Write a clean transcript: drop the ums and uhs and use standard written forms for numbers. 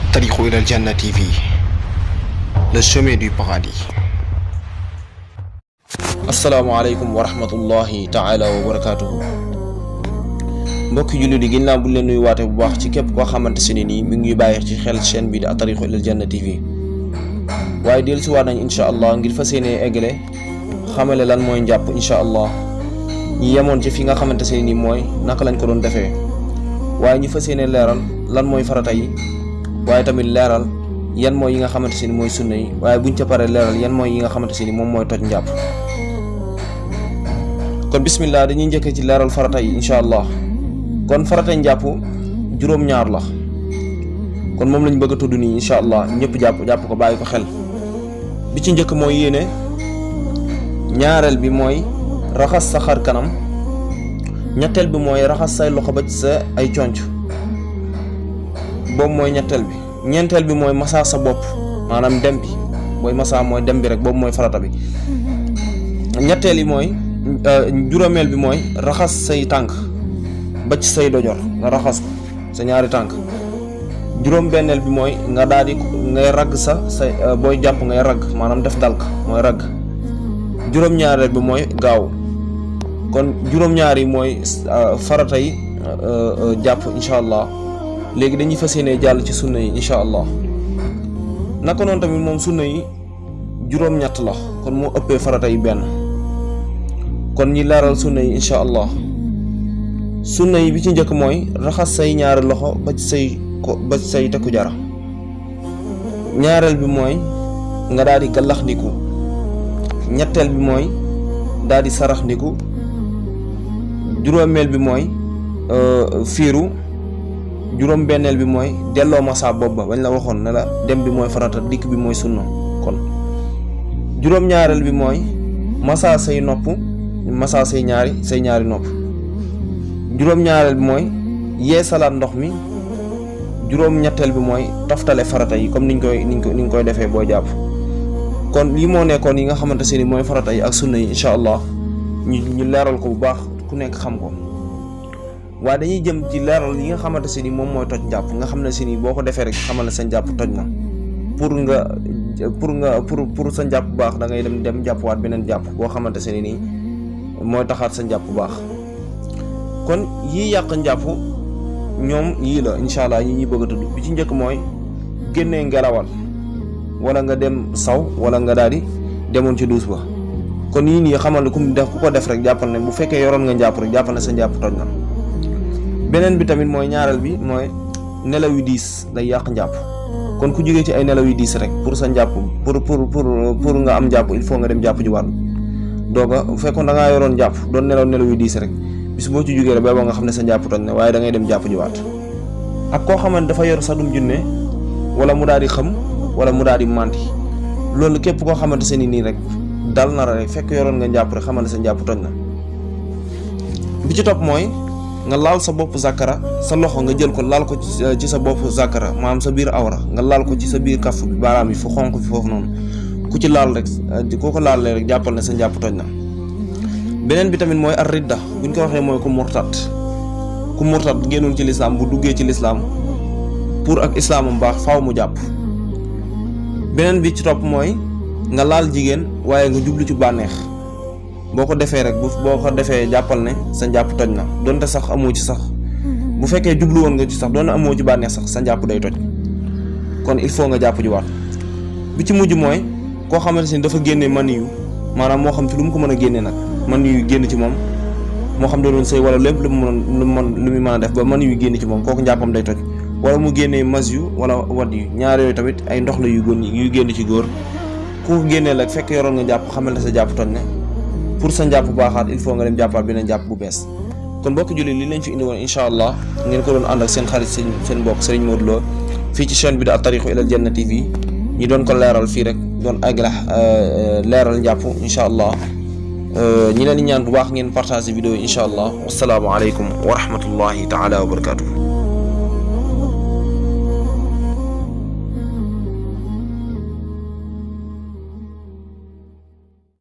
الطريق إلى الجنة TV, le chemin du paradis. asalaamaaleykum wa rahmatullahi taala wa barakatuhu. mbokki jullit yi ginnaaw bu leen nuy waate bu baax ci képp koo xamante se ni nii mi ngi bàyyi ci xel chaîne bi di At-Tariq Ila Al-Janna TV. waaye dellu si waat nañ incha allah ngir fas yéene eggale xamale lan mooy njàpp incha allah. ñi yemoon ci fi nga xamante se ni mooy naka lañ ko doon defee, waaye ñu fas yéene leeral lan mooy farata yi, waaye tamit leeral yan mooy yi nga xamante se ni mooy sunna yi, waaye buñ ca paree leeral yan mooy yi nga xamante se ni moom mooy toj njàpp. kon bismillah, dañuy njëkkee ci leeral farata yi incha allah. kon farata njàpp juróom-ñaar la, kon moom lañ bëgg a tudd nii incha allah. ñëpp jàpp ko, bàyyi ko xel. bi ci njëkk mooy yéene, ñaareel bi mooy raxas sa xar kanam, ñetteel bi mooy raxas say loxo ba ci sa ay conc, boobu mooy ñetteel bi. ñeenteel bi mooy masaa sa bopp, maanaam dem bi booy masaa mooy dem bi rek, boobu mooy farata bi. ñetteel yi mooy juróomeel bi mooy raxas say tànk ba ci say dojor, nga raxas ko sa ñaari tànk. juróom benneel bi mooy nga daal di ngay ragg say booy jàpp ngay ragg, maanaam def dalk mooy ragg. juróom ñaareel bi mooy gaaw. kon juróom ñaar yi mooy farata yi jàpp incha allah. léegi dañuy fas yéene jàll ci sunna yi incha allah. naka noonu tamit moom sunna yi juróom ñett la, kon moo ëppee farata yi benn. kon ñi leeral sunna yi incha allah. sunna yi bi ci njëkk mooy raxas say ñaari loxo ba ci say tekku jara. ñaareel bi mooy nga daal di gallax ndiku. ñetteel bi mooy daal di sarax ndiku. juróomeel bi mooy fiiru. juróom benneel bi mooy delloo masa bopp ba bañ la waxoon ne la dem bi mooy farata, dikk bi mooy sunna. kon juróom ñaareel bi mooy masa say nopp, masa say ñaari nopp. juróom ñaareel bi mooy yee salaat ndox mi. juróom ñetteel bi mooy toftale farata yi comme niñ koy defee boo jàpp. kon lii moo nekkoon yi nga xamante se ni mooy farata yi ak sunna yi incha allah. ñu leeral ko bu baax, ku nekk xam ko. waaye dañuy jëm ci leeral yi nga xamante se ni moom mooy toj njàpp, nga xam ne se ni boo ko defee rek xamal ne sa njàpp toj na. pour sa njàpp bu baax da ngay dem jàppwaat beneen jàpp boo xamante se ni nii mooy taxaat sa njàpp bu baax. kon yii yàq njàpp ñoom yii la incha allah yi ñuy bëgg a tudd. bi ci njëkk mooy génnee ngelawal, wala nga dem saw, wala nga daal di demoon ci duus ba. kon yii nii xamal ne ku ko def rek jàppal ne bu fekkee yoroon nga njàpp rek jàppal ne sa njàpp toj na. beneen bi tamit mooy ñaareel bi mooy nelaw yu diis day yàq njàpp. kon ku jógee ci ay nelaw yu diis rek pour sa njàpp pour nga am njàpp il faut nga dem jàpp ji waat dooga. bu fekkoon da ngaa yoroon njàpp doon nelaw yu diis rek bis boo ci jógee rek ba nga xam ne sa njàpp toj na, waaye da ngay dem jàpp ji waat. ak koo xamante dafa yor sadum junne, wala mu daal di xam, wala mu daal di manti. loolu képp koo xamante se ni nii rek dal na rek fekk yoroon nga njàpp rek xamal ne sa njàpp toj na. bi ci topp mooy nga laal sa bopp zakara, sa loxo nga jël ko laal ko ci sa bopp zakara, maanaam sa biir awra nga laal ko ci sa biir kaf bi, baaraam yi fu xonq fi foofu noonu. ku ci laal rek koo ko laal rek jàppal ne sa njàpp toj na. beneen bi tamit mooy ar ridda, buñ ko waxee mooy ku murtat génnul ci lislaam. bu duggee ci lislaam pour ak islaamam baax faaw mu jàpp. beneen bi ci topp mooy nga laal jigéen waaye nga jublu ci bànneex. boo ko defee rek boo ko defee jàppal ne sa njàpp toj na, donte sax amoo ci sax, bu fekkee jublu woon nga ci sax doon amoo ci bànneex sax sa njàpp day toj. kon il faut nga jàpp ji waat. bi ci mujj mooy koo xamante ni dafa génne maniyu, maanaam moo xam ci lu mu ko mën a génne nag, maniyu génn ci moom, moo xam da doon sëy wala lépp lu mu mën a def ba maniyu génn ci moom, kooku njàppam day toj. wala mu génnee mas yu wala wad yu, ñaar yooyu tamit ay ndox la yu génn ci góor. ku ko génnee rek fekk yoroon nga jàpp xamal ne sa jàpp toj na. pour sa njàpp baaxaat il faut nga dem jàppaat beneen jàpp bu bees. kon mbokk jullit li leen fi indi woon incha allah ngeen ko doon ànd ak seen xarit seen mbokk Serigne Modou Lo fii ci chaîne bi di At-Tariq Ila Al-Janna TV. ñi doon ko leeral fii rek doon àggale leeral njàpp incha allah. ñi leen di ñaan bu baax ngeen partager vidéo yi incha allah. wasalaamu aleykum wa rahmatullahi taala wa barakatuh.